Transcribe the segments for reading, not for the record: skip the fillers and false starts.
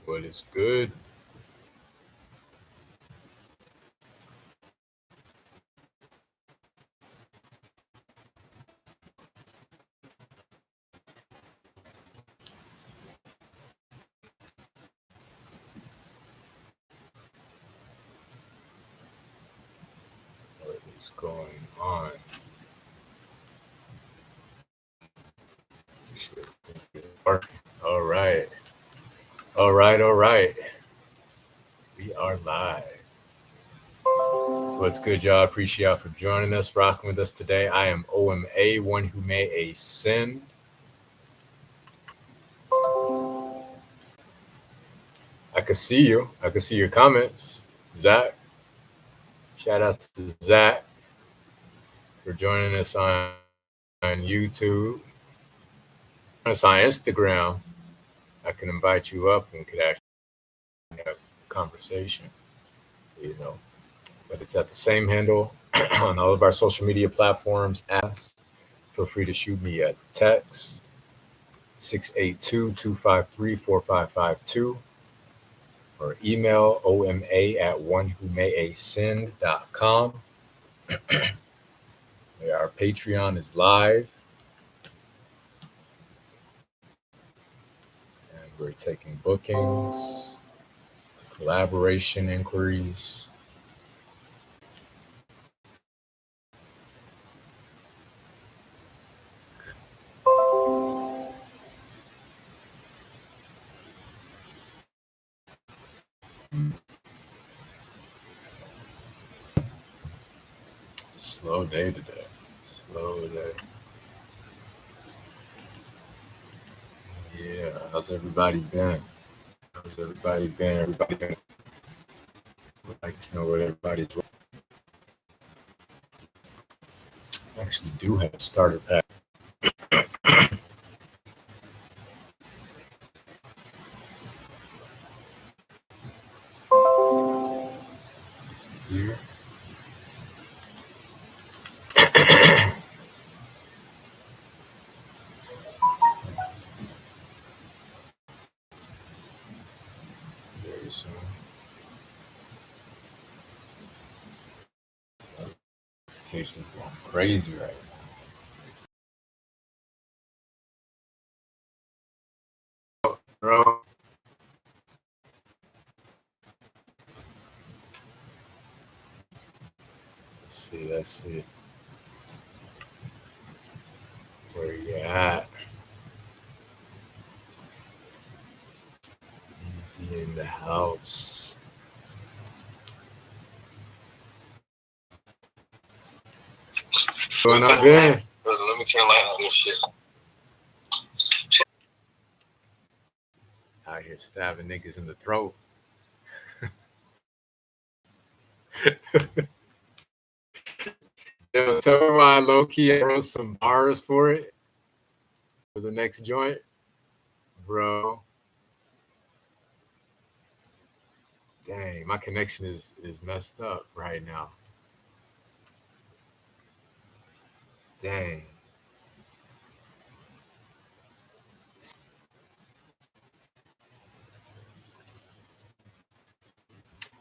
What is good? What is going on? All right. All right. All right. We are live. What's good, y'all? Appreciate y'all for joining us, rocking with us today. I am OMA, one who may ascend. I can see you. I can see your comments. Zach. Shout out to Zach for joining us on YouTube. Us on Instagram. I can invite you up and could actually have a conversation, you know. But it's at the same handle on all of our social media platforms. Feel free to shoot me a text 682-253-4552 or email oma@onewhomayascend.com. Our Patreon is live and we're taking bookings, collaboration inquiries. Slow day today. Slow day. Yeah, how's everybody been? How's everybody been? Everybody been? Would like to know what everybody's. I actually do have a starter pack. Here. Very soon. Notifications going crazy right now. Bro. Let's see. Where you at? Easy in the house. Going on good? Brother, let me turn light on this shit. Out here stabbing niggas in the throat. Yo, tell me why low key I wrote some bars for it for the next joint, bro. Dang, my connection is messed up right now. Dang.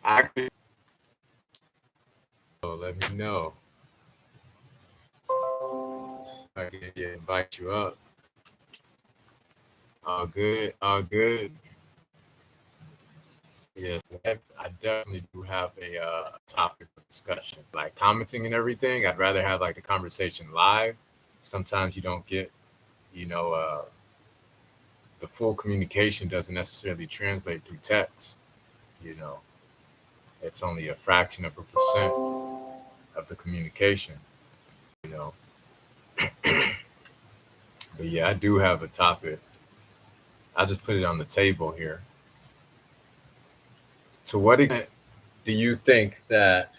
Actually, let me know. I can invite you up. All good, all good. Yes, I definitely do have a topic of discussion. Like commenting and everything, I'd rather have like a conversation live. Sometimes you don't get, you know, the full communication doesn't necessarily translate through text. You know, it's only a fraction of a percent of the communication. You know, but yeah, I do have a topic. I'll just put it on the table here. To what extent do you think that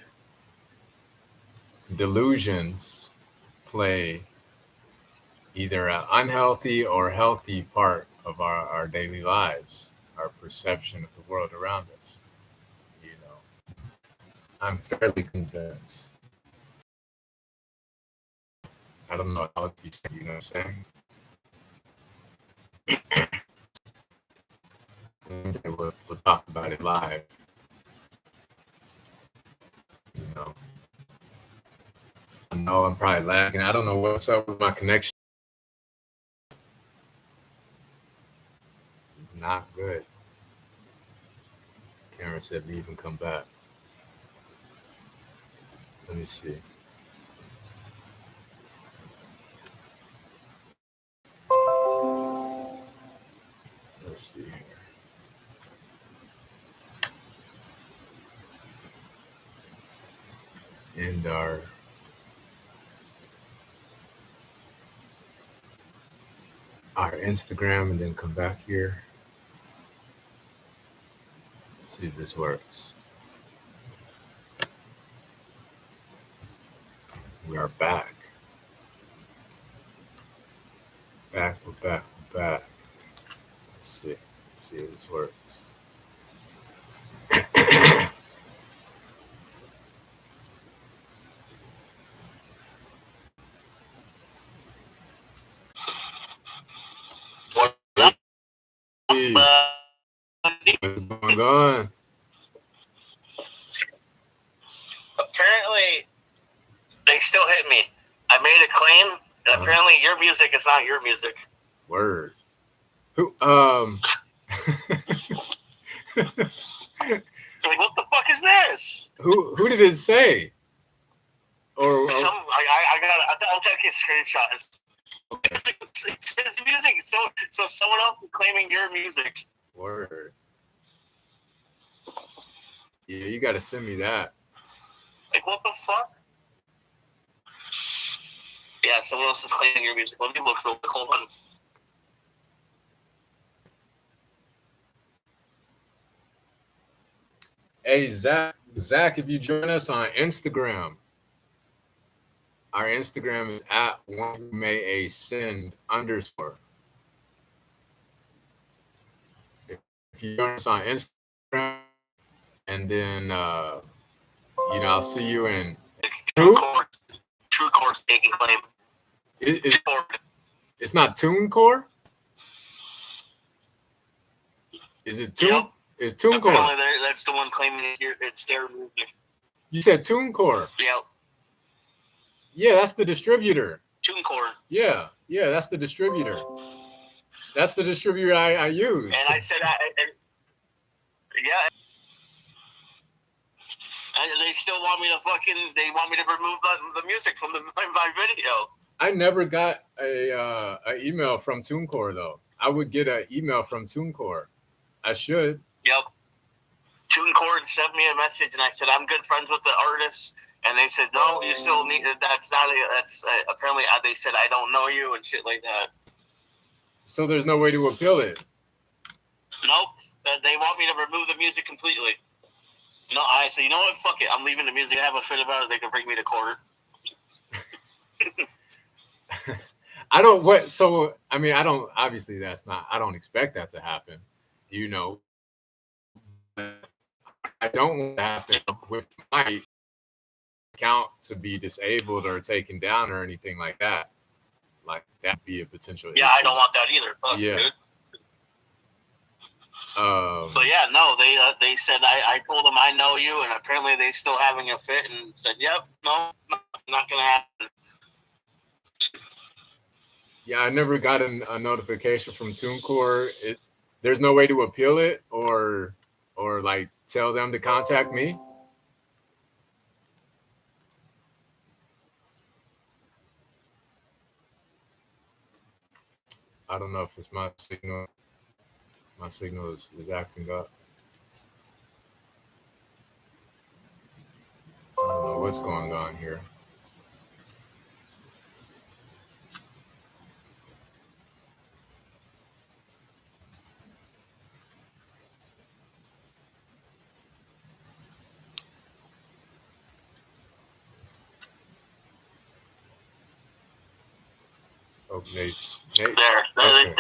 delusions play either an unhealthy or healthy part of our daily lives, our perception of the world around us? You know, I'm fairly convinced. I don't know how to say, you know what I'm saying? everybody live. You know, I know I'm probably lagging. I don't know what's up with my connection. It's not good. Karen said leave and come back. Let me see. Let's see here. And our Instagram and then come back here. Let's see if this works. We are back. We're back. Let's see if this works. Hey, what's going on? Apparently, they still hit me. I made a claim, and apparently your music is not your music. Word. Who? Like, what the fuck is this? Who did it say? Or I'll take a screenshot. okay. It's his music. So someone else is claiming your music. Word. Yeah, you gotta send me that. Like, what the fuck? Yeah, someone else is claiming your music. Let me look real quick. Hold on. Hey, Zach, if you join us on Instagram, our Instagram is at @1MayAscend_. If you join us on Instagram, and then I'll see you in True Core taking claim. It's not TuneCore? Is it Tune? Yep. It's TuneCore. Apparently that's the one claiming it's their music. You said TuneCore. Yep. Yeah, that's the distributor. TuneCore. Yeah, that's the distributor. That's the distributor I use. And I said, yeah. And they still want me to they want me to remove the music from my video. I never got a email from TuneCore though. I would get an email from TuneCore. I should. Yep. TuneCore sent me a message, and I said I'm good friends with the artist, and they said no, you still need. Apparently they said I don't know you and shit like that. So there's no way to appeal it. Nope. They want me to remove the music completely. No, I said, you know what? Fuck it. I'm leaving the music. I have a fit about it. They can bring me to court. I don't. What? So I mean, I don't. Obviously, that's not. I don't expect that to happen. You know. I don't want to happen with my account to be disabled or taken down or anything like that. Like that'd be a potential issue. I don't want that either. Fuck, yeah. Dude. But yeah, no, they said I told them I know you, and apparently they still having a fit, and said, yep, no, not gonna happen. Yeah, I never got a notification from TuneCore. There's no way to appeal it or like tell them to contact me. I don't know if it's my signal. My signal is acting up. I don't know what's going on here. Oh, Nate. There. Okay. It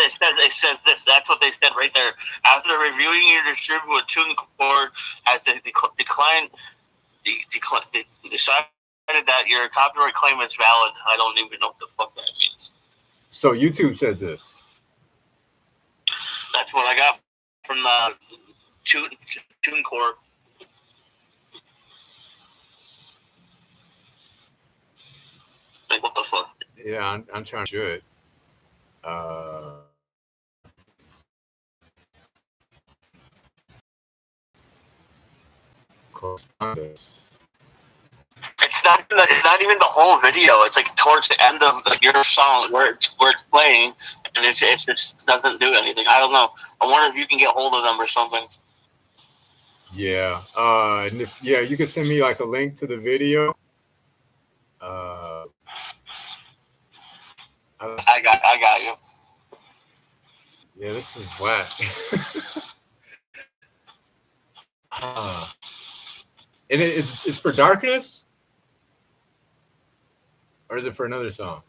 says this. That's what they said right there. After reviewing your distributor with TuneCore, as they decided that your copyright claim is valid. I don't even know what the fuck that means. So YouTube said this. That's what I got from TuneCore. Like what the fuck? Yeah, I'm trying to should. Uh, correspondence. It's not even the whole video. It's like towards the end of your song where it's playing, and it's just doesn't do anything. I don't know. I wonder if you can get hold of them or something. Yeah. And if yeah, you can send me like a link to the video. Uh, I got you. yeah, this is whack. uh, and it's for darkness, or is it for another song?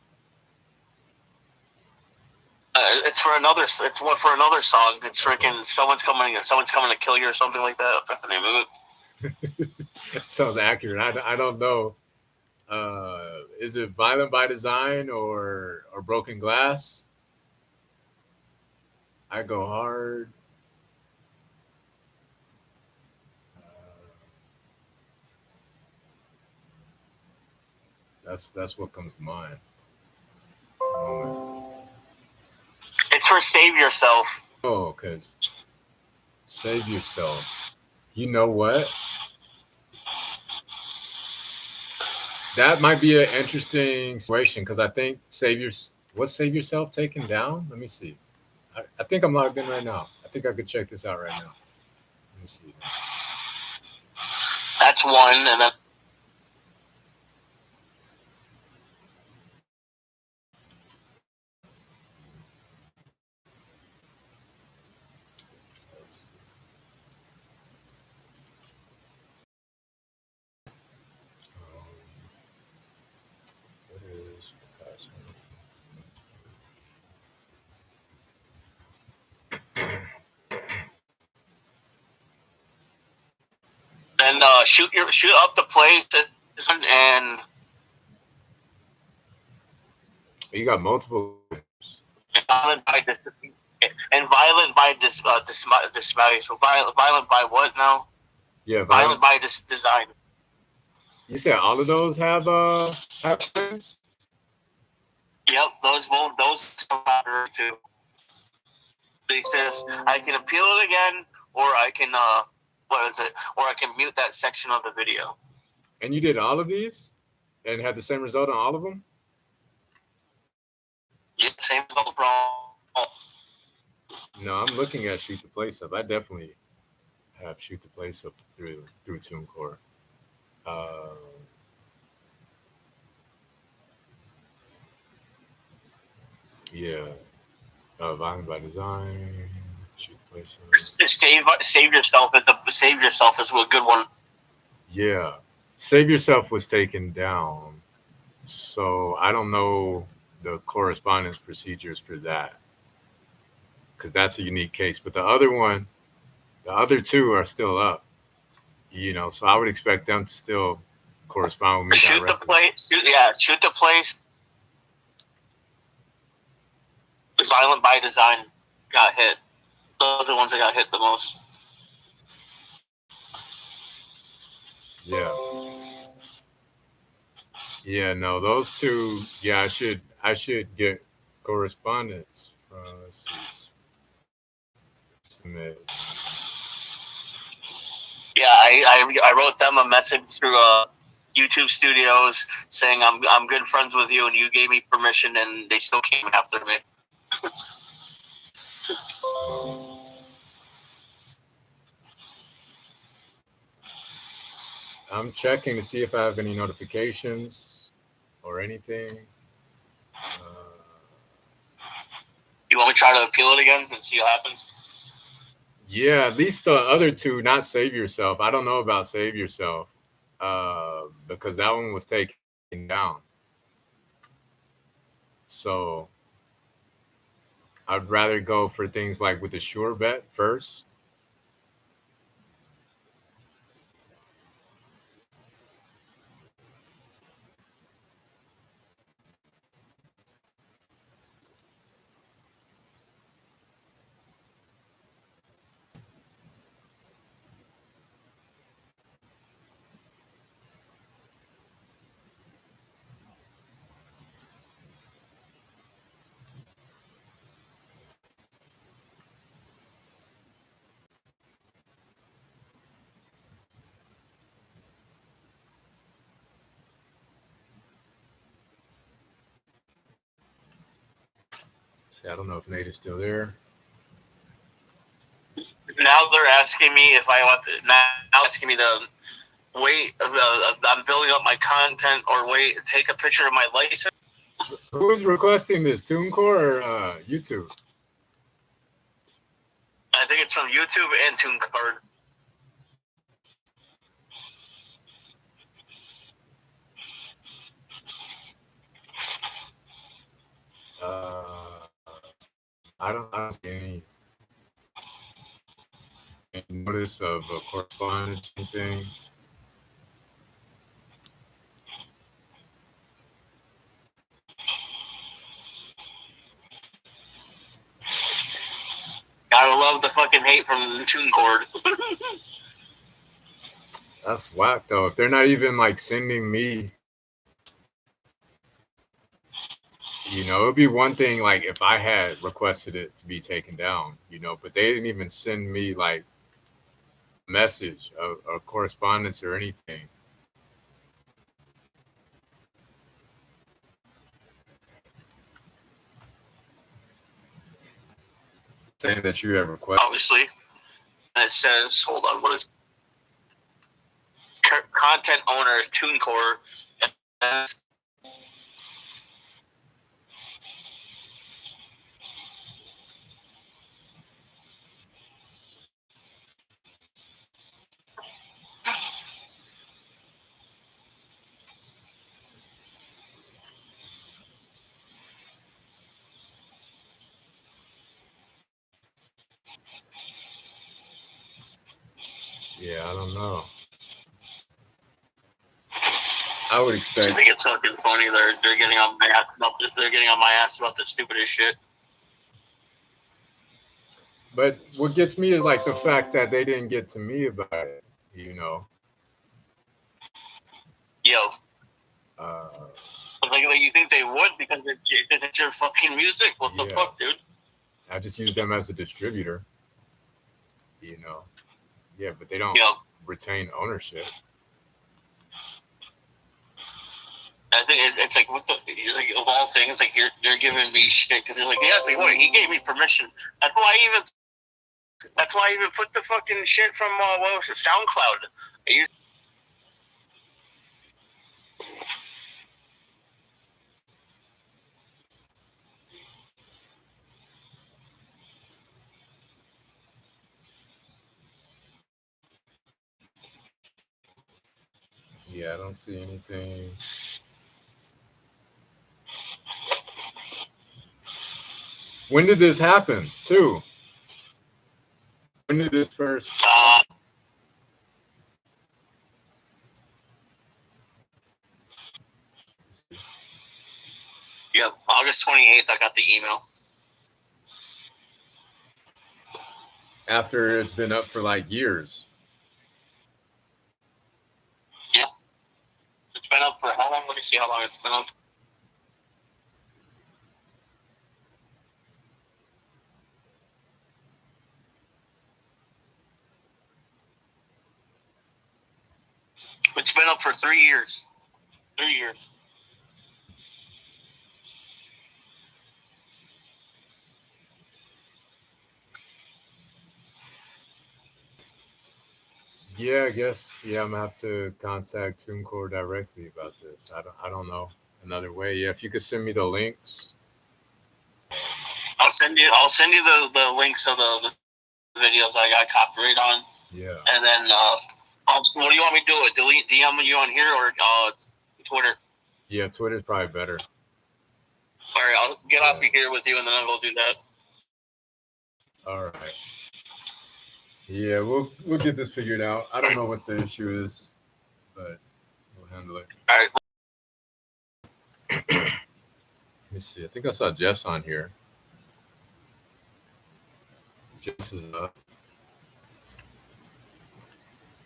It's for another. It's one for another song. It's freaking someone's coming to kill you or something like that. That's the name of it. Sounds accurate. I don't know. Is it Violent by Design or Broken Glass? I go hard. That's what comes to mind. It's for Save Yourself. Oh, because Save Yourself. You know what? That might be an interesting situation because I think Save Yourself taken down? Let me see. I think I'm logged in right now. I think I could check this out right now. Let me see. That's one, and then What is shoot up the place and You got multiple. violent by dismay. So violent by what now? Yeah, Violent by design. You said all of those have claims? Yep, those come out too. He says I can appeal it again, or I can what is it? Or I can mute that section of the video. And you did all of these and had the same result on all of them? Yeah, same result for all. No, I'm looking at Shoot the Place Up. I definitely have Shoot the Place Up through TuneCore. Uh, yeah, Violent by Design, Shoot the Place Up. Save yourself is a good one. Yeah, Save Yourself was taken down, so I don't know the correspondence procedures for that because that's a unique case. But the other two are still up. So I would expect them to still correspond with me Shoot directly. the place. Shoot the place. Violent by Design got hit. Those are the ones that got hit the most. Yeah. Yeah, no, those two. Yeah, I should get correspondence from. Let's see, submit. Yeah, I wrote them a message through YouTube Studios saying I'm good friends with you and you gave me permission and they still came after me. I'm checking to see if I have any notifications or anything. You want me to try to appeal it again and see what happens? Yeah, at least the other two, not Save Yourself. I don't know about Save Yourself because that one was taken down. So I'd rather go for things like with the Sure Bet first. See, I don't know if Nate is still there. Now they're asking me if I want to. Now asking me to wait. I'm building up my content, or wait, take a picture of my license. Who's requesting this? TuneCore or YouTube? I think it's from YouTube and TuneCore. I don't see any notice of a correspondence or anything. Gotta love the fucking hate from TuneCore. That's whack though. If they're not even like sending me, it'd be one thing like if I had requested it to be taken down, but they didn't even send me like a message or correspondence or anything. Saying that you have requested. Obviously. And it says, hold on, what is content owner is TuneCore. Yeah, I don't know. I would expect. I think it's fucking funny. They're getting on my ass about this. They're getting on my ass about the stupidest shit. But what gets me is like the fact that they didn't get to me about it. Yo. Uh, like you think they would because it's your fucking music? What the fuck, dude? I just use them as a distributor. Yeah, but they don't retain ownership. I think it's like what the like of all things, like they're giving me shit because they're like, yeah, it's like what he gave me permission. That's why I even put the fucking shit from what was it, SoundCloud. Yeah, I don't see anything. When did this happen, too? When did this first? Yep, August 28th, I got the email. After it's been up for like years. Yeah. It's been up for how long? Let me see how long it's been up. It's been up for 3 years. 3 years. Yeah, I guess. Yeah, I'm gonna have to contact TuneCore directly about this. I don't know another way. Yeah, if you could send me the links. I'll send you the links of the videos I got copyright on. Yeah. And then what do you want me to do? Delete DM you on here or Twitter? Yeah, Twitter's probably better. All right, I'll get off of here with you, and then I'll go do that. All right. Yeah, we'll get this figured out. I don't know what the issue is, but we'll handle it. All right. Let me see. I think I saw Jess on here. Jess is up.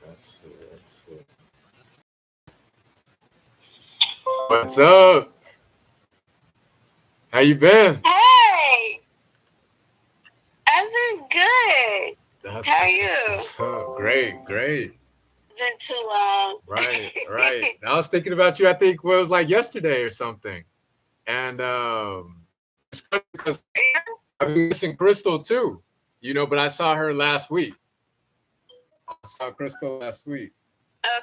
Let's see. What's up? How you been? Hey, I've been good. How are you? Great. It's been too long. Right. I was thinking about you. I think it was like yesterday or something, and because I've been missing Crystal too, but I saw her last week. I saw Crystal last week.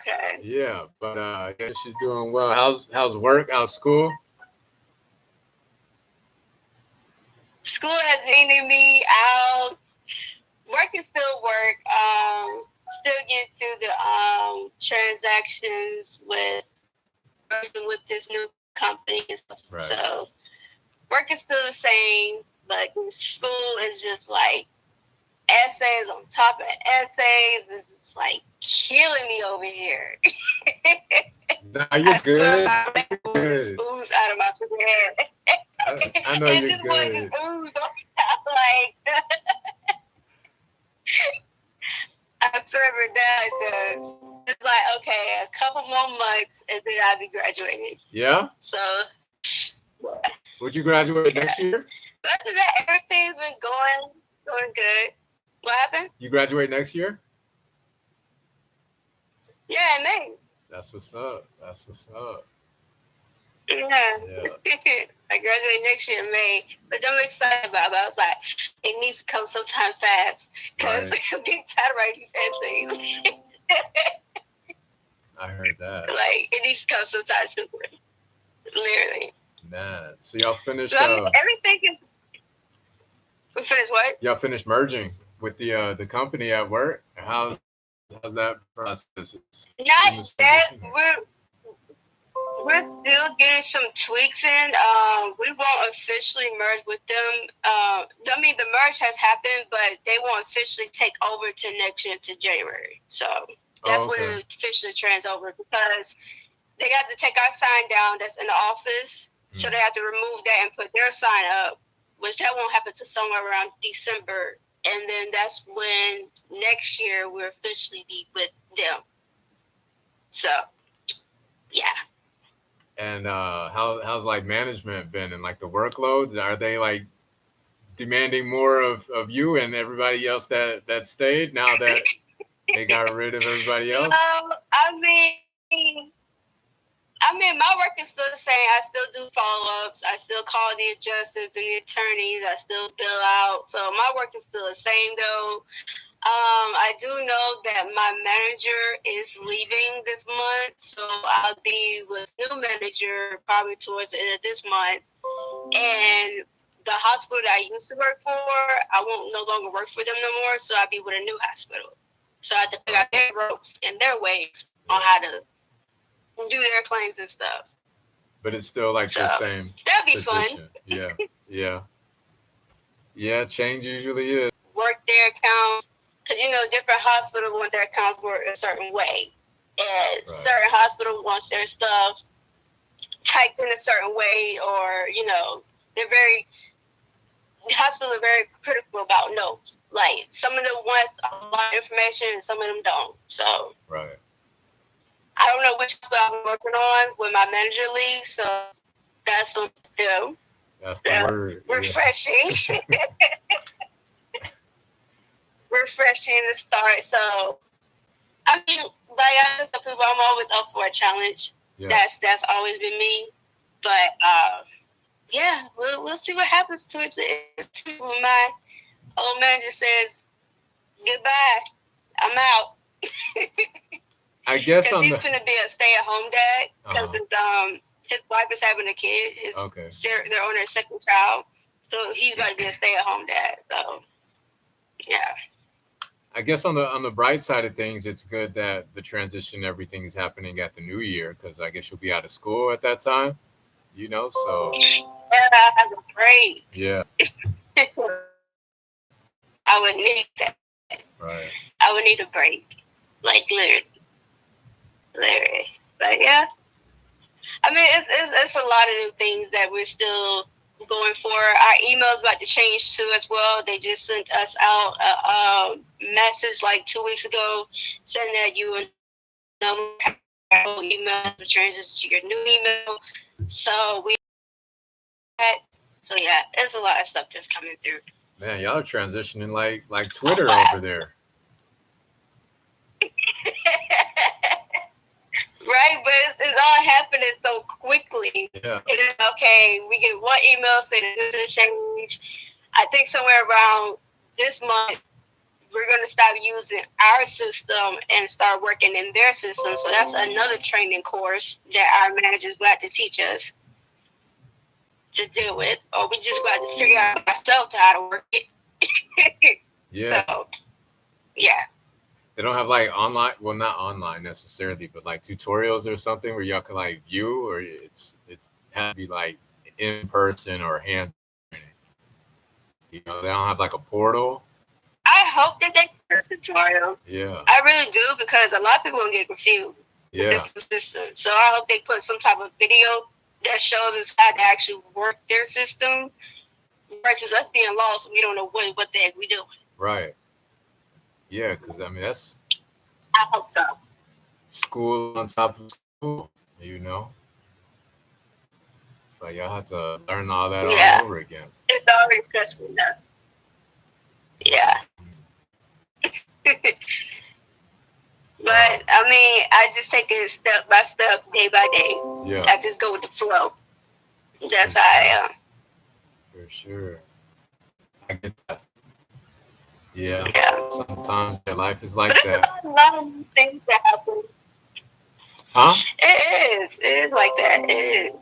Okay. Yeah, but yeah, she's doing well. How's work? How's school? School has been me out. Work is still work. Still getting through the transactions with working with this new company and stuff. Right. So work is still the same, but school is just like essays on top of essays. It's like killing me over here. Nah, you're good. Ooze out of my head. I know you're good. I swear it does. It's like, okay, a couple more months and then I'll be graduating. Yeah? So. Would you graduate next year? But after that, everything's been going good. What happened? You graduate next year? Yeah, in May. That's what's up. Yeah. I graduate next year in May, which I'm excited about. But I was like, it needs to come sometime fast because I'm getting tired of writing these essays. I heard that. Like, it needs to come sometime soon. Literally. Man, so y'all finished. So, everything is. We finished what? Y'all finished merging with the company at work. How's that process? Not yet. We're still getting some tweaks in. We won't officially merge with them. I mean, the merge has happened, but they won't officially take over to next year, to January. So that's when it officially trans over, because they got to take our sign down that's in the office. So they have to remove that and put their sign up, which that won't happen to somewhere around December. And then that's when next year we'll officially be with them. So, yeah. And how's like management been, and like the workload? Are they like demanding more of you and everybody else that stayed now that they got rid of everybody else? No, I mean, my work is still the same. I still do follow-ups. I still call the adjusters, the attorneys. I still bill out. So my work is still the same, though. I do know that my manager is leaving this month, so I'll be with new manager probably towards the end of this month. And the hospital that I used to work for, I won't no longer work for them no more, so I'll be with a new hospital. So I have to figure out their ropes and their ways on how to do their claims and stuff. But it's still like the same that'd be position. Fun. Yeah. Change usually is. Work their accounts, because different hospitals want their accounts worked a certain way, and certain hospitals wants their stuff typed in a certain way, or the hospitals are very critical about notes. Like, some of them want a lot of information and some of them don't. So I don't know which hospital I'm working on when my manager leaves, so that's what I do. That's the word. Refreshing. Refreshing to start. So, I mean, like I tell people, I'm always up for a challenge. Yeah. That's always been me. But yeah, we'll see what happens to it. When my old man just says goodbye, I'm out. I guess he's gonna be a stay-at-home dad because his wife is having a kid. They're on their second child, so he's going to be a stay-at-home dad. So yeah. I guess on the bright side of things, it's good that the transition, everything is happening at the new year, because I guess you'll be out of school at that time, so. Yeah, I have a break. Yeah. I would need that. Right. I would need a break, like literally. But yeah, I mean, it's a lot of new things that we're still going for. Our email's about to change too as well. They just sent us out a message like 2 weeks ago saying that you and email to transition to your new email. So yeah, there's a lot of stuff that's coming through. Man, y'all are transitioning like Twitter over there. Right, but it's all happening happening so quickly. Yeah. It is okay. We get one email saying it's going to change. I think somewhere around this month, we're going to stop using our system and start working in their system. So that's another training course that our managers will have to teach us to deal with, or we just got to figure out ourselves how to work it. Yeah. So, yeah. They don't have like online, well, not online necessarily, but like tutorials or something where y'all can like view, or it's has to be like in person or hands. You know, they don't have like a portal. I hope that they do a tutorial. Yeah. I really do, because a lot of people are going to get confused Yeah. with this new system. So I hope they put some type of video that shows us how to actually work their system versus us being lost. We don't know what the heck we doing. Right. Yeah, because I mean that's I hope so. school on top of school. You know, it's like y'all have to learn all that Yeah. all over again. It's already stressful enough. Yeah. But I mean, I just take it step by step, day by day. Yeah. I just go with the flow. That's how I am. For sure. I get that. Yeah. Yeah. Sometimes your life is like But that. it's a lot of things that happen. Huh? It is. It is like that. It is.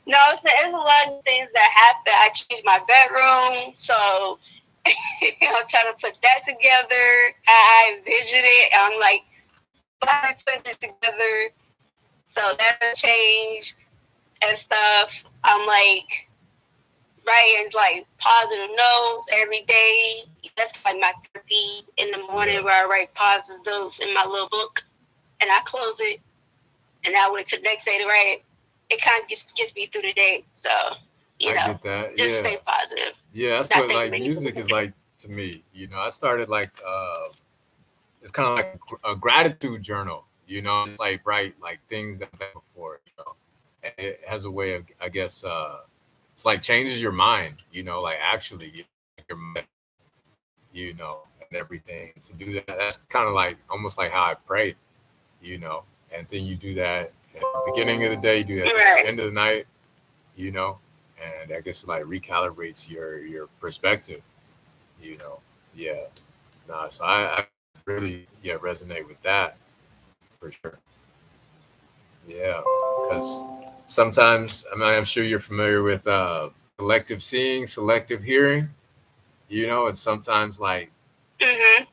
No, it's a lot of things that happen. I changed my bedroom, so I'm trying to put that together. I envision it. I'm like, trying to put it together. So that's a change and stuff. I'm like writing like positive notes every day. That's like my therapy in the morning, where I write positive notes in my little book, and I close it, and I wait till the next day to write it. It kind of gets me through the day. So, you know, get that. just Yeah. stay positive. Yeah, that's Not what like thinking music anything. is like to me. You know, I started like it's kind of like a gratitude journal. You know, it's like write like things that I'm thankful for. You know, and it has a way of, I guess, it's like changes your mind. You know, like actually your mind, you know, and everything. To do that, that's kind of like almost like how I pray. You know, and then you do that at the beginning of the day. You do that at Right. the end of the night. You know, and I guess it like recalibrates your perspective. You know, yeah. Nah, so I really resonate with that for sure. Yeah, because sometimes I mean I'm sure you're familiar with selective seeing, selective hearing. You know, and sometimes like Mhm.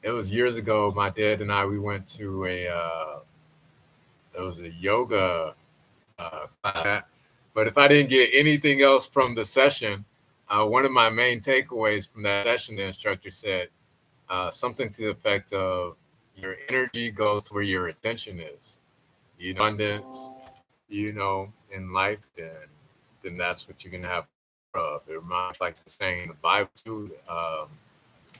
it was years ago. My dad and I we went to a it was a yoga class. But if I didn't get anything else from the session, one of my main takeaways from that session, the instructor said something to the effect of your energy goes to where your attention is. You know, abundance, you know, in life, then that's what you're gonna have more of. It reminds like the saying in the Bible too.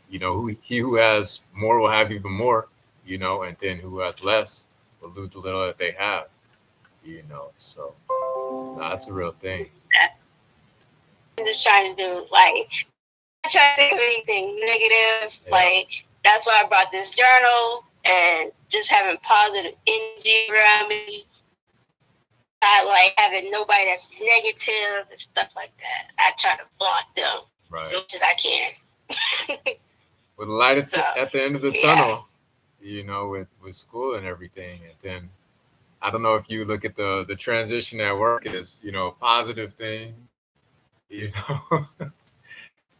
You know, he who has more will have even more. You know, and then who has less will lose the little that they have. You know, so that's a real thing. I'm just trying to do like, not trying to think of anything negative. Yeah. Like, that's why I brought this journal, and just having positive energy around me. Not like having nobody that's negative and stuff like that. I try to block them Right. as much as I can. With the light So, at the end of the yeah. tunnel, you know, with school and everything. And then I don't know if you look at the transition at work as, you know, a positive thing, you know.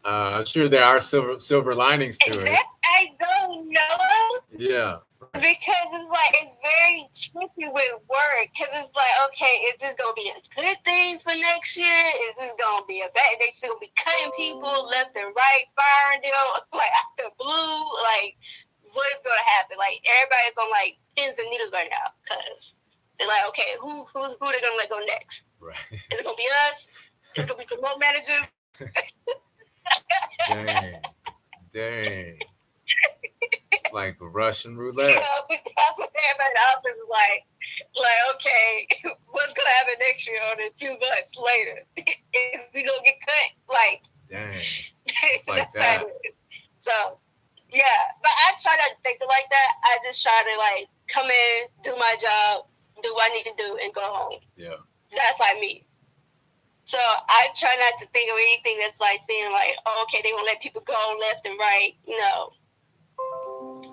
I'm sure there are silver linings to it. That I don't know. Yeah. Because it's like, it's very tricky with work. Because it's like, okay, is this going to be a good thing for next year? Is this going to be a bad? They still be cutting people left and right, firing them, like out the blue. Like, what is going to happen? Like, everybody's on like pins and needles right now. Because they're like, okay, who they going to let go next? Right. Is it going to be us? Is it going to be some more managers? Dang. Like Russian roulette. So that's what everybody in the office is like, okay, what's gonna happen next year or a few months later? Is we gonna get cut? Like, dang, it's like that's that. So yeah, but I try not to think like that. I just try to like come in, do my job, do what I need to do, and go home. Yeah. That's like me. So I try not to think of anything that's like saying like, oh, okay, they won't let people go left and right. No.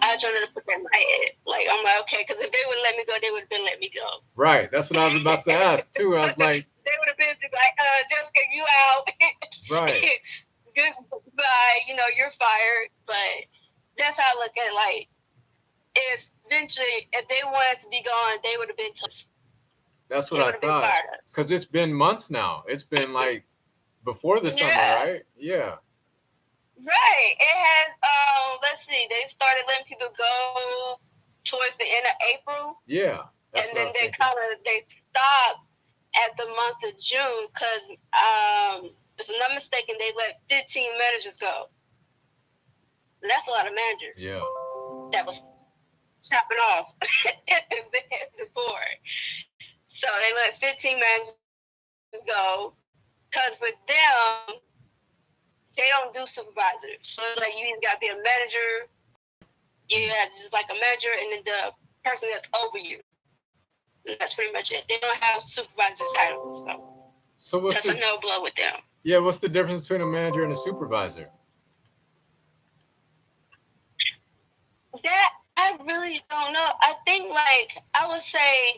I try not to put that in my head. Like, I'm like, okay, because if they would let me go, they would have been let me go. Right. That's what I was about to ask too. I was like, they would have been just like, Jessica, you out. right. Goodbye. You're fired. But that's how I look at it. Like, if they wanted us to be gone, they would have been toast. That's what I thought. Because it's been months now. It's been like before the summer, right? Yeah. Right. It has, let's see, they started letting people go towards the end of April. Yeah. And then they stopped at the month of June because, if I'm not mistaken, they let 15 managers go. And that's a lot of managers. Yeah. That was chopping off the board. So they let 15 managers go because with them, they don't do supervisors. So it's like you either got to be a manager, you have just like a manager, and then the person that's over you. And that's pretty much it. They don't have supervisor titles. So that's a no blow with them. Yeah, what's the difference between a manager and a supervisor? That I really don't know. I think I want to say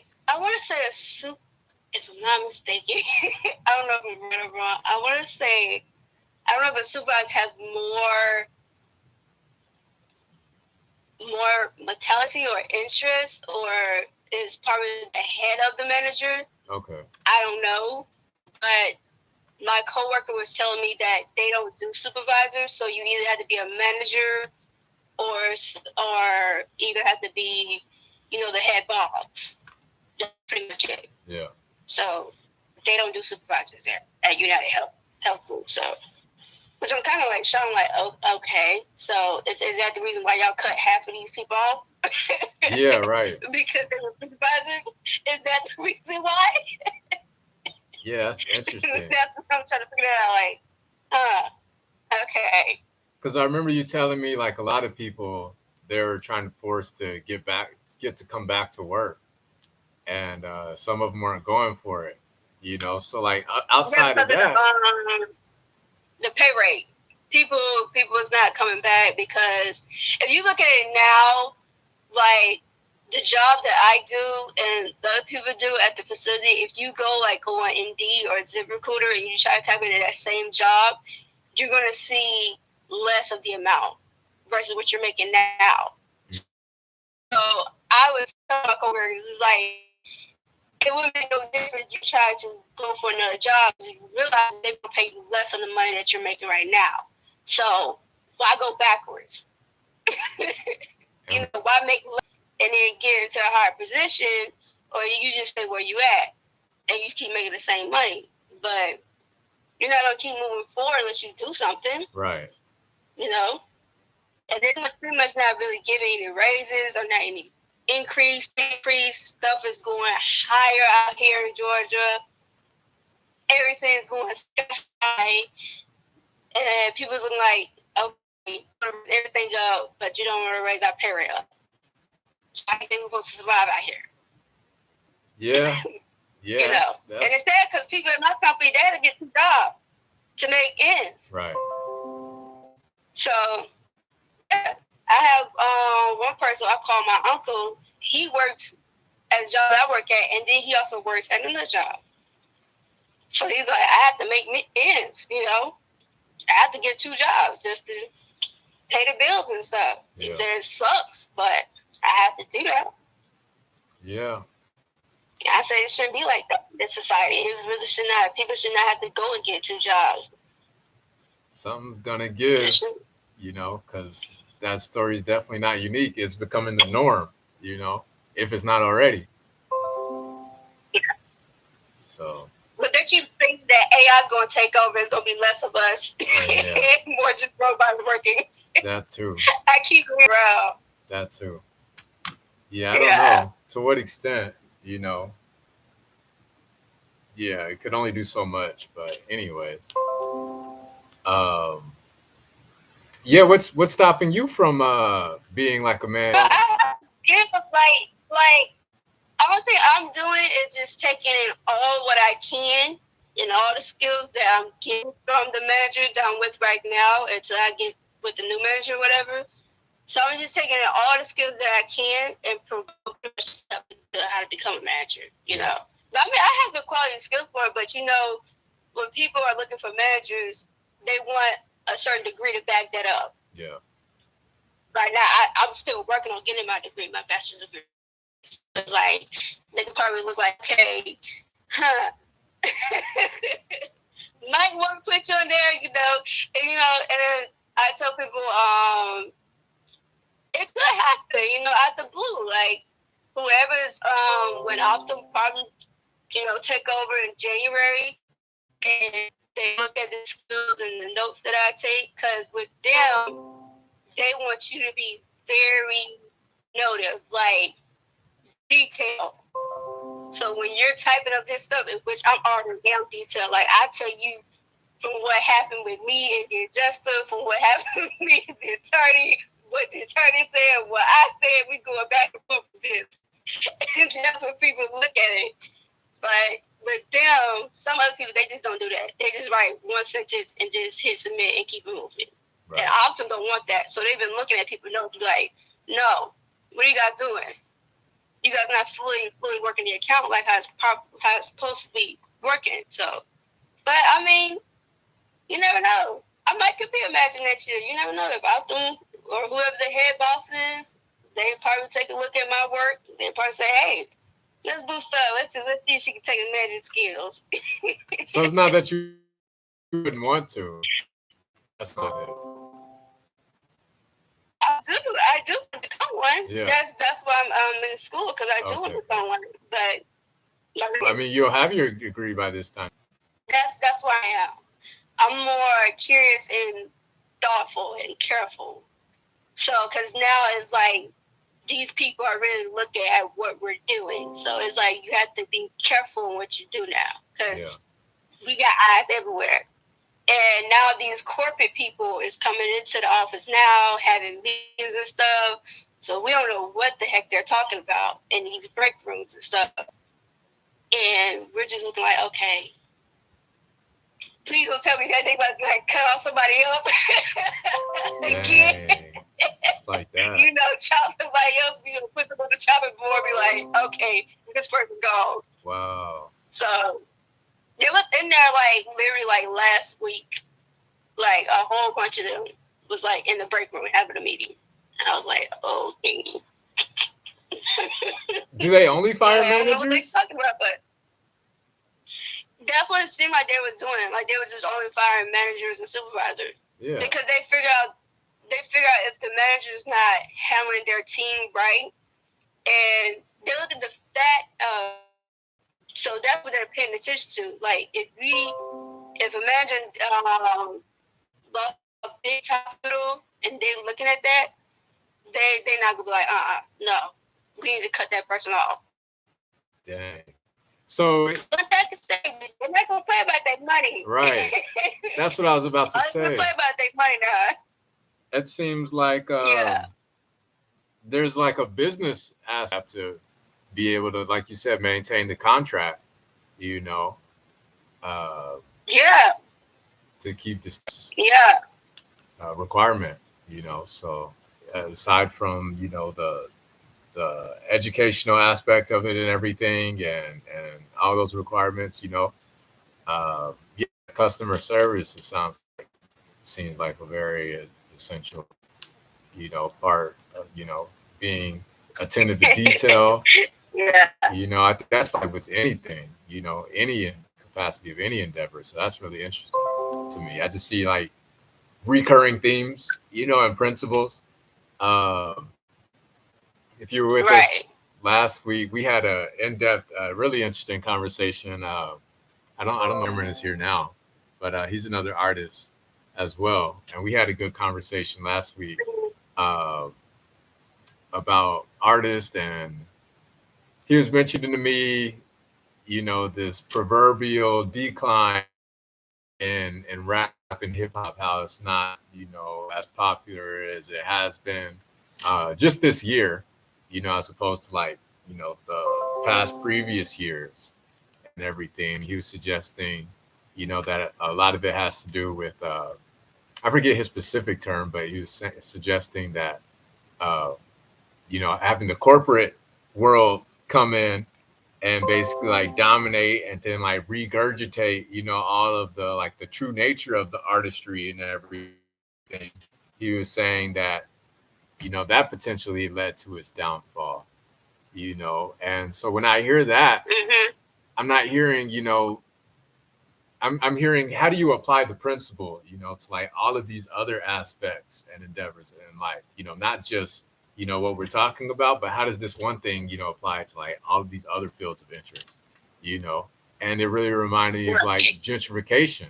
if I'm not mistaken, I don't know if I'm right or wrong. I want to say, I don't know if a supervisor has more mentality or interest, or is probably the head of the manager. Okay. I don't know, but my coworker was telling me that they don't do supervisors, so you either have to be a manager or either have to be, the head boss. That's pretty much it. Yeah. So they don't do supervisors at United Health Group. So, which I'm kind of like shocked. I'm like, oh, okay. So is that the reason why y'all cut half of these people off? Yeah, right. Because they were supervisors? Is that the reason why? Yeah, that's interesting. That's what I'm trying to figure out. Okay. Because I remember you telling me like a lot of people, they were trying to force to get to come back to work, and some of them weren't going for it. So like outside of that, the pay rate, people is not coming back because if you look at it now, like the job that I do and the other people do at the facility, if you go on Indeed or ZipRecruiter and you try to type into that same job, you're going to see less of the amount versus what you're making now. So I was telling my coworkers, it wouldn't make no difference if you try to go for another job because you realize they're going to pay you less than the money that you're making right now. So why go backwards? Why make less and then get into a higher position, or you just stay where you at and you keep making the same money. But you're not going to keep moving forward unless you do something. Right. And they're pretty much not really giving any raises or not any increase. Stuff is going higher out here in Georgia. Everything's going sky high. And people's looking like, okay, everything up, but you don't want to raise our pay rate up. So I think we're supposed to survive out here. Yeah. Yeah. And it's sad because people in my company, they had to get two jobs to make ends. Right. So, yeah, I have one person I call my uncle. He works at the job I work at, and then he also works at another job. So he's like, I have to make ends, I have to get two jobs just to pay the bills and stuff. Yeah. He said it sucks, but I have to do that. Yeah. I say it shouldn't be like that in society. It really should not. People should not have to go and get two jobs. Something's gonna give, because that story is definitely not unique. It's becoming the norm, if it's not already. Yeah. So. But they keep thinking that AI is going to take over. It's going to be less of us. Oh, yeah. More just robots working. That too. I keep it around. That too. Yeah, I don't know. To what extent, Yeah, it could only do so much. But anyways. Yeah, what's stopping you from being like a man? Well, I give like All thing I'm doing is just taking in all what I can and all the skills that I'm getting from the manager that I'm with right now until I get with the new manager or whatever. So I'm just taking in all the skills that I can and promoting stuff to how to become a manager, you know. But I mean, I have the quality skills for it, but you know, when people are looking for managers, they want a certain degree to back that up. Yeah. Right now, I'm still working on getting my degree, my bachelor's degree. It's like, they could probably look like, okay, might want to put you on there, you know. And, you know, and then I tell people, it could happen, you know, out the blue. Like, whoever's went off them probably, you know, take over in January, and they look at the skills and the notes that I take, because with them, they want you to be very notive, like, detailed. So when you're typing up this stuff, in which I'm already down detailed, like I tell you from what happened with me and the adjuster, from what happened with me and the attorney, what the attorney said, what I said, we going back and forth with this. And that's what people look at it. But with them, some other people, they just don't do that. They just write one sentence and just hit submit and keep it moving. Right. And I often don't want that. So they've been looking at people, like, no, what are you guys doing? You guys not fully working the account like how it's supposed to be working. So, but I mean, you never know. I might could be a manager next year. You never know. If Alton or whoever the head boss is, they probably take a look at my work. They probably say, "Hey, let's do stuff. Let's see if she can take advantage of skills." So it's not that you wouldn't want to. That's not it. I do become one. Yeah. That's why I'm in school, because I do want to become one. But I mean, you'll have your degree by this time. That's where I am. I'm more curious and thoughtful and careful. So, because now it's like these people are really looking at what we're doing. So it's like you have to be careful in what you do now, because we got eyes everywhere. And now these corporate people is coming into the office now, having meetings and stuff. So we don't know what the heck they're talking about in these break rooms and stuff. And we're just looking like, okay, please don't tell me that they about to like cut off somebody else again. It's like that. You know, chop somebody else, you know, put them on the chopping board, be like, okay, this person's gone. Wow. So it was in there like literally like last week, like a whole bunch of them was like in the break room having a meeting, and I was like, okay. Do they only fire managers? I don't know what they're talking about, but that's what it seemed like they was doing. Like they was just only firing managers and supervisors. Yeah. Because they figure out if the manager's not handling their team right, and they look at the fact of. So that's what they're paying attention to. Like, if a manager lost a big hospital and they're looking at that, they're not gonna be like, no, we need to cut that person off. Dang. So. But that can say they're not gonna play about that money. Right. That's what I was about to say. They're gonna play about that money now. It seems like there's like a business aspect to be able to, like you said, maintain the contract, you know. To keep this requirement, you know. So aside from, you know, the educational aspect of it and everything and all those requirements, you know, customer service, seems like a very essential, you know, part of, you know, being attentive to detail. Yeah. You know, I think that's like with anything, you know, any capacity of any endeavor. So that's really interesting to me. I just see like recurring themes, you know, and principles. If you were with us last week, we had a in-depth, really interesting conversation. I don't remember his here now, but he's another artist as well. And we had a good conversation last week about artists, and he was mentioning to me, you know, this proverbial decline in rap and hip hop, how it's not, you know, as popular as it has been just this year, you know, as opposed to like, you know, past previous years and everything. He was suggesting, that a lot of it has to do with, I forget his specific term, but he was suggesting that, uh, having the corporate world come in and basically like dominate and then like regurgitate, all of the like the true nature of the artistry and everything. He was saying that, that potentially led to his downfall, And so when I hear that, Mm-hmm. I'm not hearing, I'm hearing how do you apply the principle, to like all of these other aspects and endeavors in life, not just, what we're talking about, but how does this one thing, apply to like all of these other fields of interest, you know? And it really reminded me of like Right. gentrification,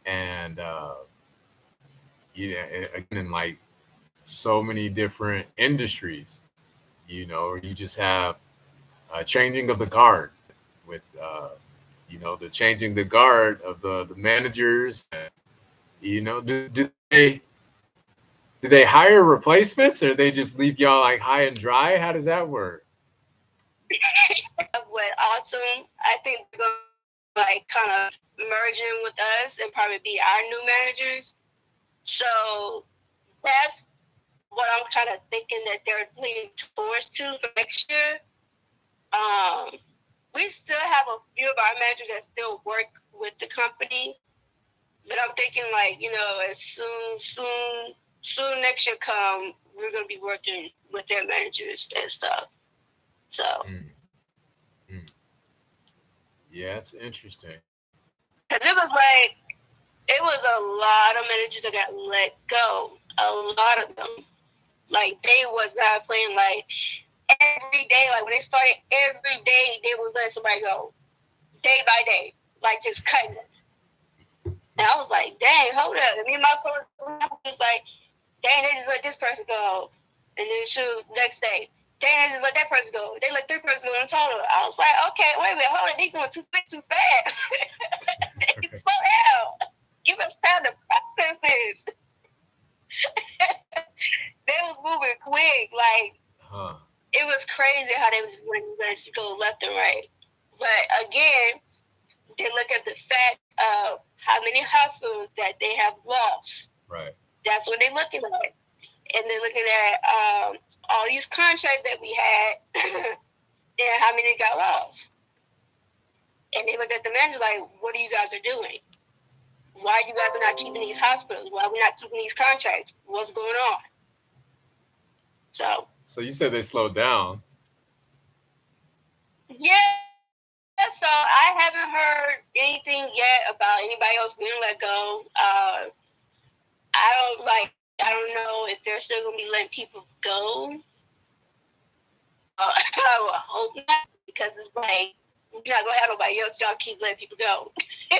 and again in like so many different industries, you just have changing of the guard with the changing the guard of the managers. And, do they hire replacements or they just leave y'all like high and dry? How does that work? With Autumn, I think they're going to like kind of merge in with us and probably be our new managers. So that's what I'm kind of thinking that they're leaning towards to for next year. We still have a few of our managers that still work with the company, but I'm thinking like, as soon next year come, we're gonna be working with their managers and stuff. So Mm, mm. Yeah, it's interesting. because it was a lot of managers that got let go. A lot of them. Like they was not playing like every day. Like when they started, every day they was letting somebody go, day by day, like just cutting them. And I was like, dang, hold up. And me and my coach was like, dang, they just let this person go. And then shoot, next day, dang, they just let that person go. They let 3 persons go in total. I was like, okay, wait a minute, hold on, they doing too quick, too fast. They slow down. Give us time to process this. They was moving quick. Like, Huh. it was crazy how they was just letting us go left and right. But again, they look at the fact of how many hospitals that they have lost. Right. That's what they're looking at. And they're looking at all these contracts that we had and how many got lost. And they look at the manager like, what are you guys are doing? Why you guys are not keeping these hospitals? Why are we not keeping these contracts? What's going on? So you said they slowed down. Yeah, so I haven't heard anything yet about anybody else being let go. I don't know if they're still gonna be letting people go. I would hope not, because it's like we're not gonna have nobody else. Y'all keep letting people go.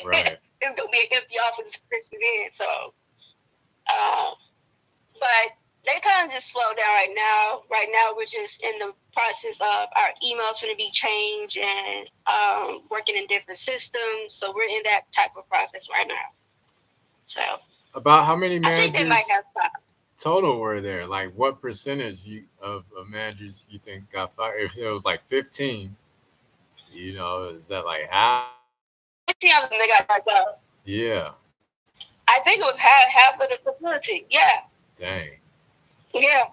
Right. It's gonna be an empty office person in. So, but they kind of just slow down right now. Right now, we're just in the process of our emails going to be changed and working in different systems. So we're in that type of process right now. So About how many I think they might managers have stopped. total were there? Like what percentage of managers you think got fired? If it was like 15, is that like half? 15 of them they got let go. Yeah. I think it was half of the facility. Yeah, Dang. yeah,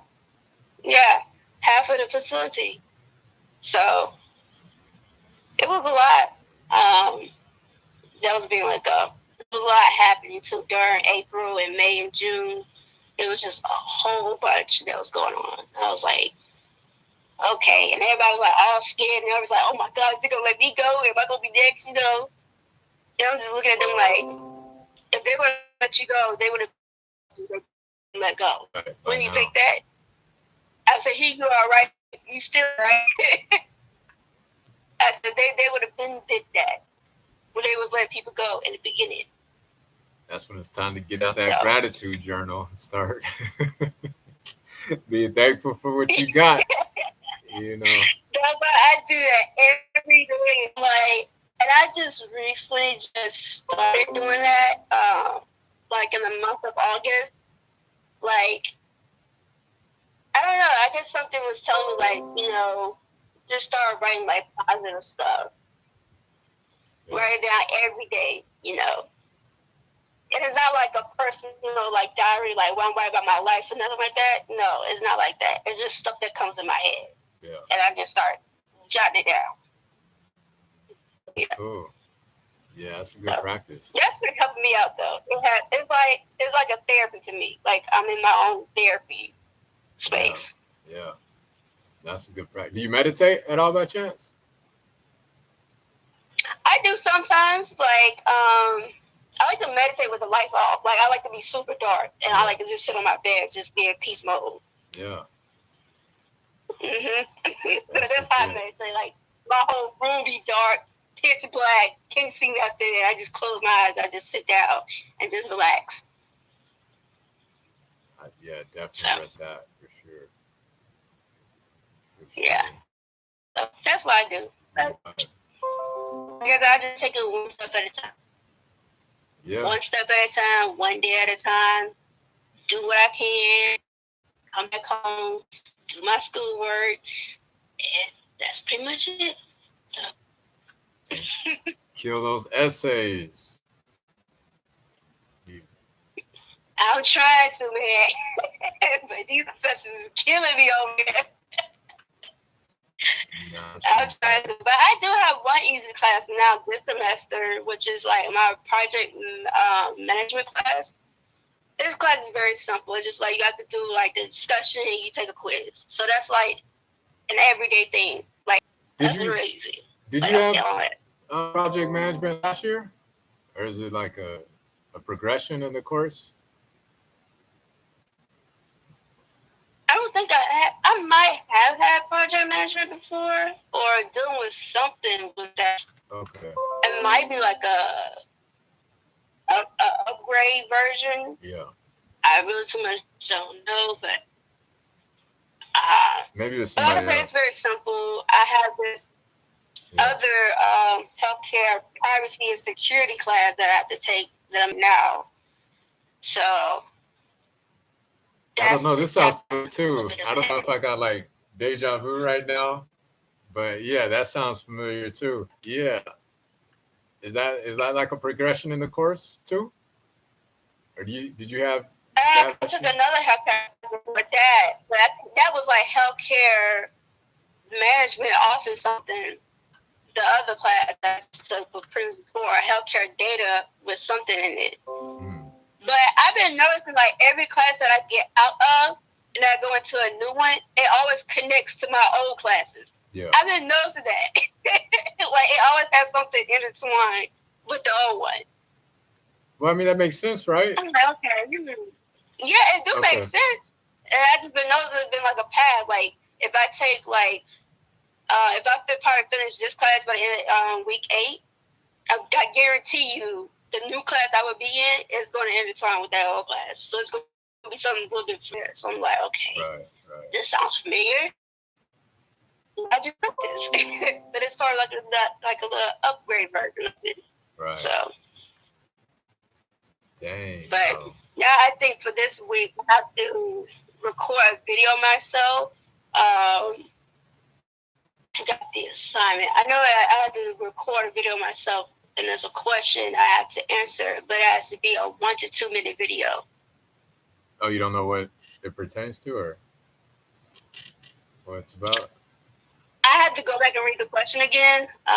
yeah, half of the facility. So it was a lot. That was being let go. There was a lot happening too during April and May and June. It was just a whole bunch that was going on. I was like, okay. And everybody was like all scared. And I was like, oh my God, is they going to let me go? Am I going to be next? And I was just looking at them like, if they would have let you go, they would have let go. Right, When I you know. take that, I said, here you are, right? You still right? I said, they would have been did that when they was letting people go in the beginning. That's when it's time to get out that So. gratitude journal and start being thankful for what you got. That's why I do that every day. Like, and I just recently just started doing that. Like in the month of August. Like, I don't know. I always something was telling me like, just start writing like positive stuff. Yeah. Write it down every day, It is not like a personal like diary, like when I'm writing about my life and nothing like that. No, it's not like that. It's just stuff that comes in my head. Yeah. And I just start jotting it down. That's cool. Yeah, that's a good practice. That's been helping me out though. It's like a therapy to me. Like I'm in my own therapy space. Yeah. That's a good practice. Do you meditate at all by chance? I do sometimes. Like I like to meditate with the lights off. Like I like to be super dark, and I like to just sit on my bed, just be in peace mode. Yeah. That's how I meditate. Like my whole room be dark, pitch black, can't see nothing, and I just close my eyes. I just sit down and just relax. Yeah, definitely read that for sure. Yeah. So that's what I do. Because I just take it one step at a time. Yeah. One step at a time, one day at a time. Do what I can. Come back home, do my schoolwork, and that's pretty much it. So. Kill those essays. I'm trying to, man. But these professors are killing me over here. I'm trying to. But I do have one easy class now this semester, which is like my project management class. This class is very simple. It's just like you have to do like the discussion and you take a quiz. So that's like an everyday thing. Like that's really easy. Did you have project management last year? Or is it like a progression in the course? I don't think I might have had project management before or dealing with something with that. Okay. It might be like a upgrade version. Yeah. I really too much don't know, but maybe there's somebody else. It's very simple. I have this other healthcare privacy and security class that I have to take them now. So I don't know. This sounds good too. I don't know if I got like deja vu right now, but yeah, that sounds familiar too. Yeah. Is that like a progression in the course too? Or did you have? I took another healthcare with that, but that was like healthcare management, also something. The other class I took before, healthcare data with something in it. But I've been noticing like every class that I get out of and I go into a new one, it always connects to my old classes. Yeah. I've been noticing that. Like it always has something intertwined with the old one. Well, I mean that makes sense, right? I'm like, okay. Yeah, it do make sense. And I just been noticing it's been like a path. Like if I take like if I probably finish this class by week 8, I guarantee you the new class I would be in is going to intertwine with that old class. So it's going to be something a little bit familiar. So I'm like, okay, this sounds familiar. I just wrote this. But it's part of like a little upgrade version of it. Right. So. Dang. But yeah, I think for this week, I have to record a video myself. I got the assignment. I know I have to record a video myself, and there's a question I have to answer, but it has to be a 1 to 2 minute video. Oh, you don't know what it pertains to, or what it's about? I had to go back and read the question again, but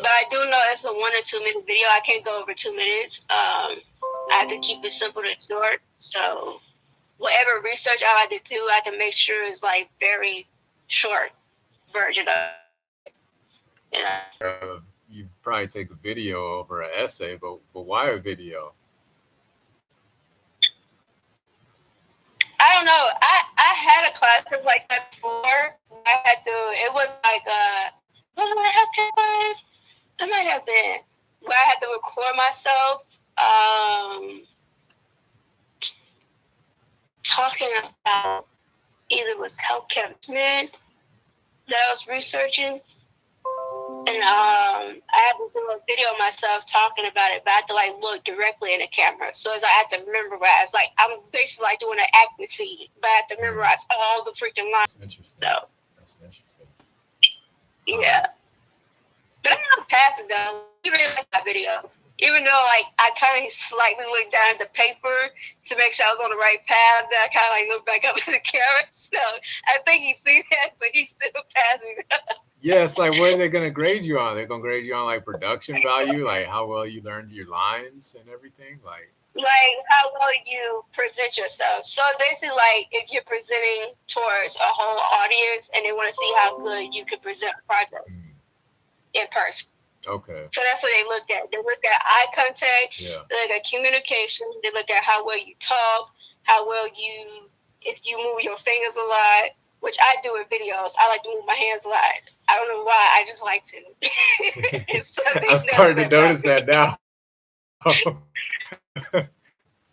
I do know it's a 1 or 2 minute video. I can't go over 2 minutes. I have to keep it simple and short. So whatever research I had to do, I have to make sure it's like very short version of it. You probably take a video over an essay, but why a video? I don't know. I had a class like that before. It was like what did I have class? It might have been where I had to record myself talking about either it was healthcare management that I was researching, and and I had to do a video of myself talking about it, but I had to like look directly in the camera. So it's like I had to memorize. Like I'm basically like doing an acting scene, but I had to memorize all the freaking lines. That's interesting. So That's interesting. yeah, but I'm passing though. You really like that video, even though like I kind of slightly looked down at the paper to make sure I was on the right path. Then I kind of like looked back up at the camera. So I think he see that, but he's still passing. Yeah, it's like, what are they going to grade you on? They're going to grade you on like production value, like how well you learned your lines and everything, like how well you present yourself. So basically, like if you're presenting towards a whole audience and they want to see how good you can present a project in person. Okay. So that's what they look at. They look at eye contact. Yeah. They look at communication. They look at how well you talk, how well if you move your fingers a lot, which I do in videos. I like to move my hands a lot. I don't know why. I just like to. I'm starting to notice that now.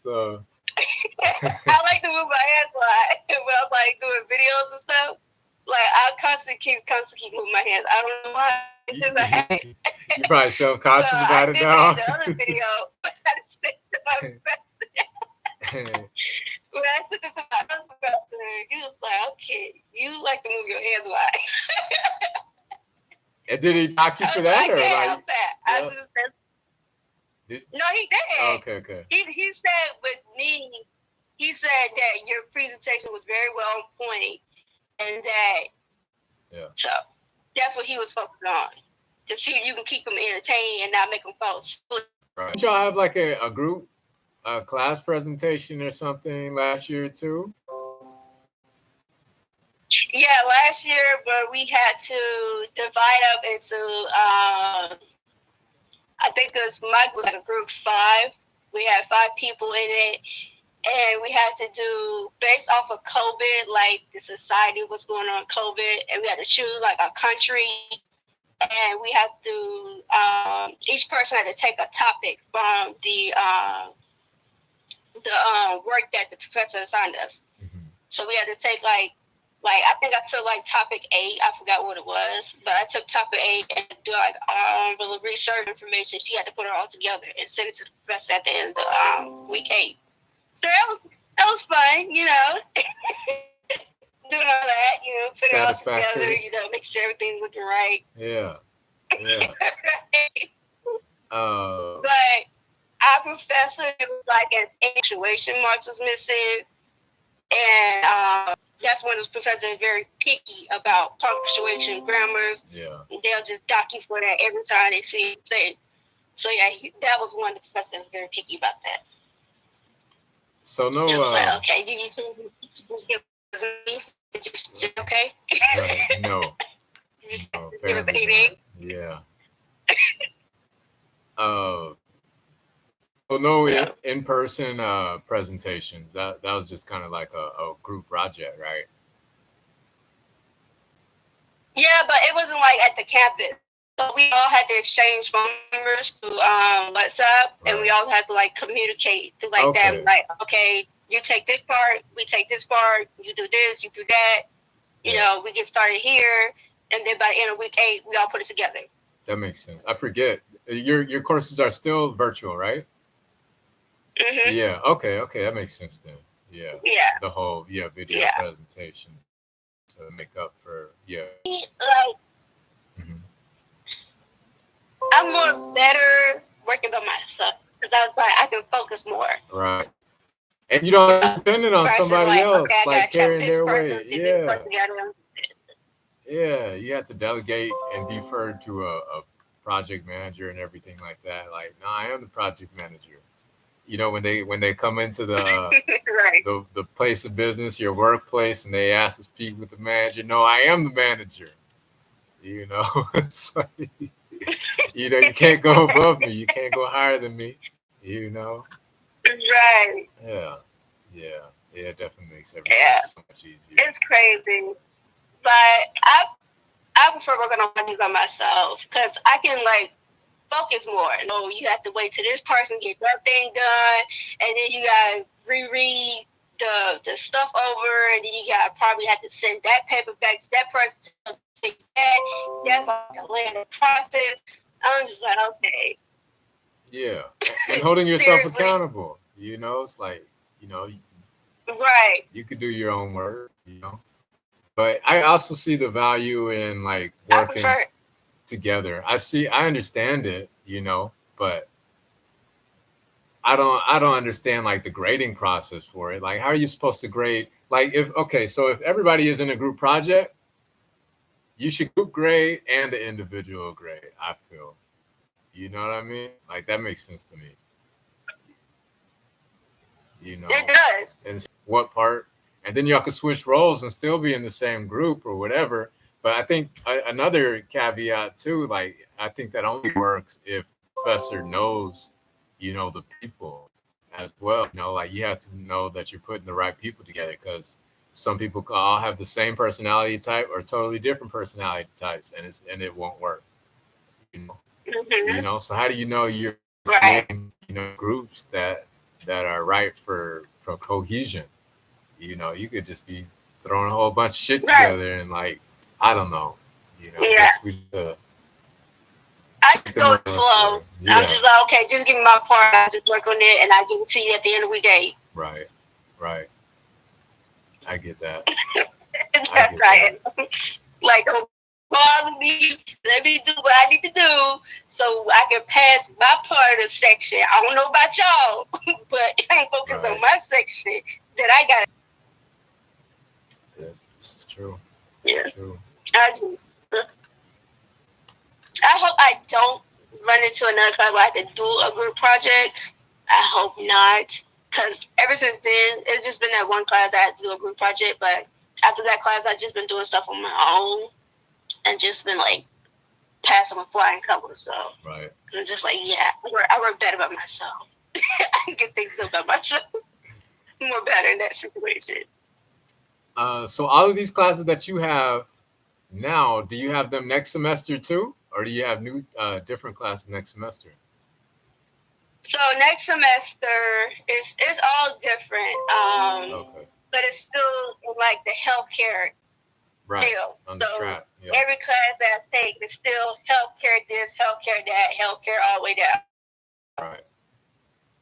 So I like to move my hands a lot when I'm like doing videos and stuff. Like I constantly keep moving my hands. I don't know why. It's just a habit. You're probably self-conscious about it now. The other video, when I took it to my husband, he was like, "Okay, you like to move your hands a lot." And did he knock you for that, or like? No, he did. Oh, okay. He said with me, he said that your presentation was very well on point, and that so that's what he was focused on, to see if you can keep them entertained and not make them fall asleep. Right. Did y'all have like a group, class presentation or something last year too? Yeah, last year, but we had to divide up into I think it was like a group 5. We had 5 people in it, and we had to do based off of COVID, like the society was going on COVID, and we had to choose like a country, and we had to each person had to take a topic from the work that the professor assigned us. Mm-hmm. So we had to take like I think I took like topic 8. I forgot what it was, but I took topic 8 and do like the research information. She had to put it all together and send it to the professor at the end of week 8. So that was fun, you know. Doing all that, you know, putting it all together, you know, make sure everything's looking right. Yeah. But our professor, it was like an punctuation marks was missing, and that's when the professor is very picky about punctuation, grammars. Yeah. They'll just dock you for that every time they see it. So yeah, that was one of the professors was very picky about that. So no. It was like, okay, you just give us just okay. Right. No. Give us 8. Yeah. So no in-person presentations. That was just kind of like a group project, right? Yeah, but it wasn't like at the campus. So we all had to exchange phone numbers through WhatsApp, right. And we all had to like communicate through like that. Like, okay, you take this part, we take this part. You do this, you do that. You know, we get started here, and then by the end of week 8, we all put it together. That makes sense. I forget your courses are still virtual, right? Mm-hmm. Yeah. Okay. That makes sense then. Yeah. Yeah. The whole video presentation to make up for Mm-hmm. I'm more better working by myself because I can focus more. Right. And you don't depend on somebody else like carrying their weight. Yeah. Yeah. You have to delegate and defer to a project manager and everything like that. Like, no, I am the project manager. You know, when they come into the right. the place of business, your workplace, and they ask to speak with the manager. No, I am the manager. You know, it's like, you know, you can't go above me. You can't go higher than me. You know. Right. Yeah. It definitely makes everything so much easier. It's crazy, but I prefer working on things by myself because I can like focus more. No, you have to wait till this person get that thing done, and then you gotta reread the stuff over, and then you gotta probably have to send that paper back to that person fix that. That's like a learning process. I'm just like, okay. Yeah, and holding yourself Seriously. accountable. You know, it's like, you know, Right. you could do your own work. You know, but I also see the value in like I working prefer it. together. I understand it. You know, but I don't understand like the grading process for it. Like, how are you supposed to grade? Like, so if everybody is in a group project, you should group grade and the individual grade. I feel, you know what I mean? Like, that makes sense to me. You know, It does. and what part, and then y'all could switch roles and still be in the same group or whatever. But I think another caveat too, like I think that only works if the professor knows, you know, the people as well. You know, like you have to know that you're putting the right people together because some people can all have the same personality type or totally different personality types, and it won't work. You know, Mm-hmm. So how do you know you're Right. creating, you know, groups that are right for cohesion? You know, you could just be throwing a whole bunch of shit Right. together and like I don't know. You know, I Yeah. guess we I take just the go with money the up flow. there. I'm Yeah, just like, okay, just give me my part. I just work on it, and I give it to you at the end of week 8. right, right. I get that. I That's get that. right. Like, don't bother me. Let me do what I need to do so I can pass my part of the section. I don't know about y'all, but I'm focused on Right. my section that I got. Yeah, this is true. This Yeah. is true. I hope I don't run into another class where I have to do a group project. I hope not, because ever since then, it's just been that one class I had to do a group project. But after that class, I've just been doing stuff on my own and just been like passing with flying colors. So Right. I'm just like, yeah, I work better by myself. I get things done by myself more better in that situation. So all of these classes that you have now, do you have them next semester too, or do you have new different classes next semester? So next semester is all different, Okay. but it's still in like the healthcare Right. field. On the So track. Yeah. every class that I take is still healthcare this, healthcare that, healthcare all the way down. Right.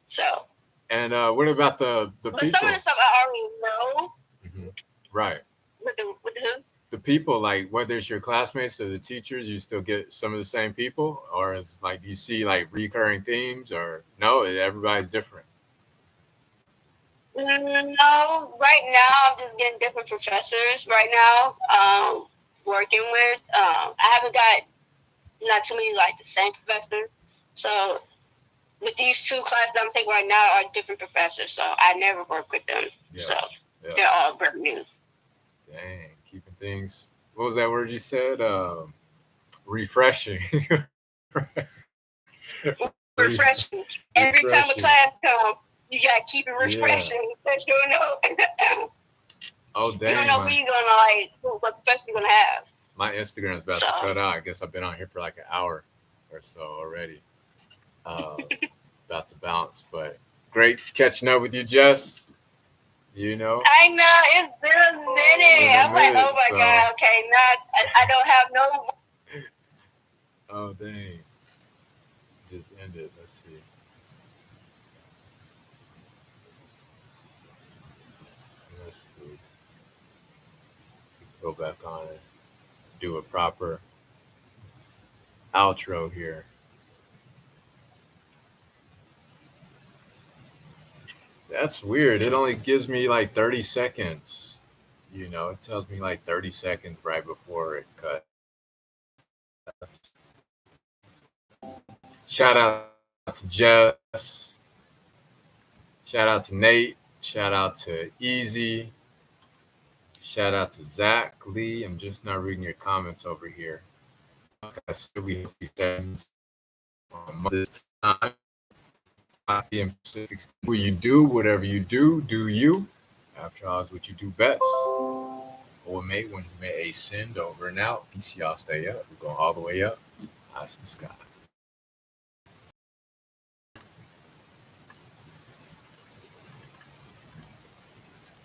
So, And what about the but some people? of the stuff I already know Hmm. Right. with the The people, like whether it's your classmates or the teachers, you still get some of the same people, or it's like do you see like recurring themes, or no, everybody's different. no, right now I'm just getting different professors right now. Working with. I haven't got not too many like the same professor. So with these two classes that I'm taking right now are different professors. So I never work with them. Yeah. So Yeah. they're all brand new. Dang, keeping things. What was that word you said? Refreshing. Refreshing. Every time a Refreshing. class comes, you gotta keep it Yeah. refreshing because you don't know. Oh You don't dang, know who you're gonna like, what professor you're gonna have. my Instagram's about So to cut out. I guess I've been on here for like an hour or so already. About to bounce, but great catching up with you, Jess. You know, I know it's been a minute. been a I'm like, oh minute. my So, god, okay, not I don't have no. oh dang, just ended. Let's see. Let's see. Go back on and do a proper outro here. That's weird. It only gives me like 30 seconds. You know, it tells me like 30 seconds right before it cuts. Shout out to Jess. Shout out to Nate. Shout out to Easy. Shout out to Zach Lee. I'm just not reading your comments over here. Like I said, we host these sessions on this time, 5 p.m. Pacific. What you do, whatever you do you. After all, is what you do best. Or may when you may ascend over and out. Peace, y'all stay up. We're going all the way up. Eyes to the sky.